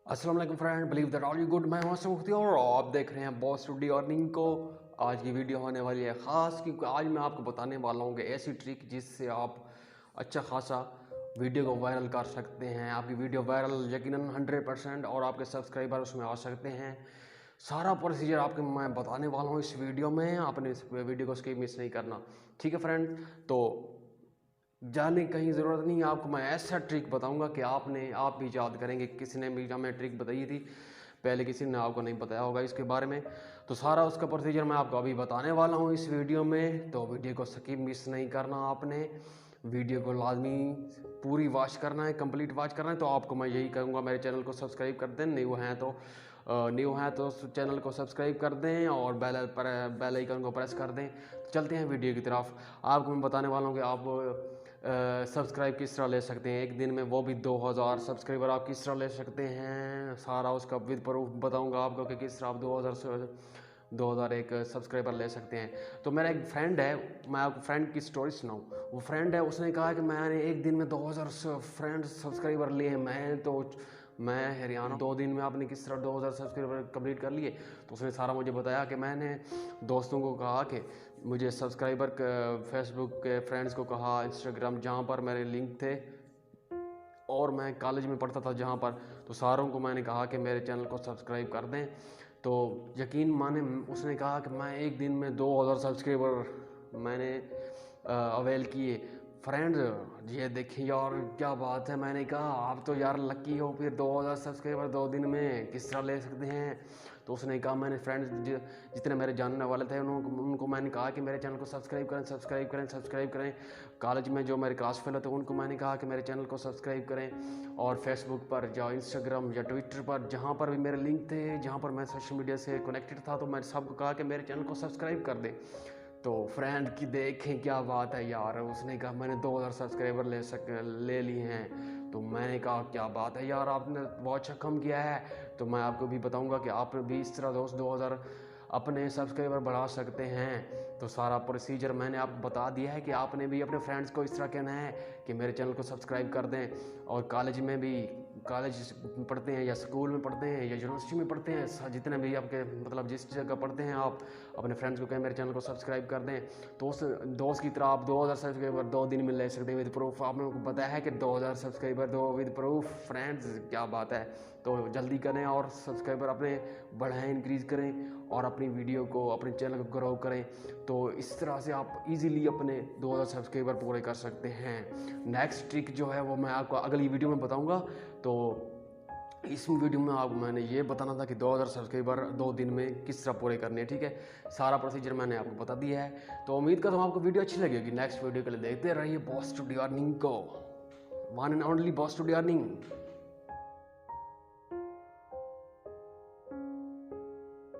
अस्सलाम वालेकुम friend, believe that all you good. मैं हूं मुफ्ती और आप देख रहे हैं बॉस टू डी अर्निंग को। आज की वीडियो होने वाली है ख़ास, क्योंकि आज मैं आपको बताने वाला हूं कि ऐसी ट्रिक जिससे आप अच्छा खासा वीडियो को वायरल कर सकते हैं। आपकी वीडियो वायरल यकीनन 100% और आपके सब्सक्राइबर उसमें आ सकते हैं। सारा प्रोसीजर आपको मैं बताने वाला हूँ इस वीडियो में। आपने इस वीडियो को स्किप मिस नहीं करना, ठीक है फ्रेंड। तो जाने कहीं ज़रूरत नहीं है, आपको मैं ऐसा ट्रिक बताऊंगा कि आप भी याद करेंगे। किसी ने भी हमें ट्रिक बताई थी पहले, किसी ने आपको नहीं बताया होगा इसके बारे में। तो सारा उसका प्रोसीजर मैं आपको अभी बताने वाला हूँ इस वीडियो में। तो वीडियो को स्किप मिस नहीं करना, आपने वीडियो को लाजमी पूरी वॉच करना है, कंप्लीट वॉच करना है। तो आपको मैं यही कहूँगा, मेरे चैनल को सब्सक्राइब कर दें। न्यू हैं तो चैनल को सब्सक्राइब कर दें और बेल आइकन को प्रेस कर दें। तो चलते हैं वीडियो की तरफ। आपको मैं बताने वाला हूँ कि आप सब्सक्राइब किस तरह ले सकते हैं एक दिन में, वो भी 2000 सब्सक्राइबर आप किस तरह ले सकते हैं। सारा उसका विद प्रूफ बताऊंगा आपको कि किस तरह आप 2001 सब्सक्राइबर ले सकते हैं। तो मेरा एक फ्रेंड है, मैं आपको फ्रेंड की स्टोरी सुनाऊं। वो फ्रेंड है, उसने कहा कि मैंने एक दिन में 2000 फ्रेंड सब्सक्राइबर लिए। मैं हैरान, 2 दिन में आपने किस तरह 2000 सब्सक्राइबर कंप्लीट कर लिए। तो उसने सारा मुझे बताया कि मैंने दोस्तों को कहा कि मुझे सब्सक्राइबर फेसबुक के फ्रेंड्स को कहा, इंस्टाग्राम जहाँ पर मेरे लिंक थे, और मैं कॉलेज में पढ़ता था जहाँ पर, तो सारों को मैंने कहा कि मेरे चैनल को सब्सक्राइब कर दें। तो यकीन माने, उसने कहा कि मैं एक दिन में 2000 सब्सक्राइबर मैंने अवेल किए। फ्रेंड ये देखिए यार, क्या बात है। मैंने कहा आप तो यार लकी हो, फिर 2000 सब्सक्राइबर 2 दिन में किस तरह ले सकते हैं। तो उसने कहा, मैंने फ्रेंड्स जितने मेरे जानने वाले थे उनको मैंने कहा कि मेरे चैनल को सब्सक्राइब करें, सब्सक्राइब करें, सब्सक्राइब करें। कॉलेज में जो मेरे क्लास फेलो थे उनको मैंने कहा कि मेरे चैनल को सब्सक्राइब करें। और फेसबुक पर या इंस्टाग्राम या ट्विटर पर जहाँ पर भी मेरे लिंक थे, जहाँ पर मैं सोशल मीडिया से कनेक्टेड था, तो मैंने सबको कहा कि मेरे चैनल को सब्सक्राइब कर दें। तो फ्रेंड की देखें क्या बात है यार, उसने कहा मैंने 2000 सब्सक्राइबर ले लिए हैं। तो मैंने कहा क्या बात है यार, आपने बहुत अच्छा कम किया है। तो मैं आपको भी बताऊंगा कि आप भी इस तरह दोस्त 2000 अपने सब्सक्राइबर बढ़ा सकते हैं। तो सारा प्रोसीजर मैंने आपको बता दिया है कि आपने भी अपने फ्रेंड्स को इस तरह कहना है कि मेरे चैनल को सब्सक्राइब कर दें। और कॉलेज में भी, कॉलेज पढ़ते हैं या स्कूल में पढ़ते हैं या यूनिवर्सिटी में पढ़ते हैं, जितने भी आपके मतलब जिस जगह पढ़ते हैं, आप अपने फ्रेंड्स को कहें मेरे चैनल को सब्सक्राइब कर दें। तो उस दोस्त की तरह आप 2000 सब्सक्राइबर 2 दिन में ले सकते हैं विद प्रूफ। आपने को पता है कि 2000 सब्सक्राइबर दो विद प्रूफ। फ्रेंड्स क्या बात है। तो जल्दी करें और सब्सक्राइबर अपने बढ़ाएं, इंक्रीज़ करें और अपनी वीडियो को, अपने चैनल को ग्रो करें। तो इस तरह से आप इजीली अपने 2000 सब्सक्राइबर पूरे कर सकते हैं। नेक्स्ट ट्रिक जो है वो मैं आपको अगली वीडियो में बताऊंगा। तो इस वीडियो में आपको मैंने ये बताना था कि 2000 सब्सक्राइबर 2 दिन में किस तरह पूरे करने हैं, ठीक है। सारा प्रोसीजर मैंने आपको बता दिया है। तो उम्मीद करता हूँ आपको वीडियो अच्छी लगेगी। नेक्स्ट वीडियो के लिए देखते रहिए बॉस टू डी अर्निंग को, one and only boss to the earning.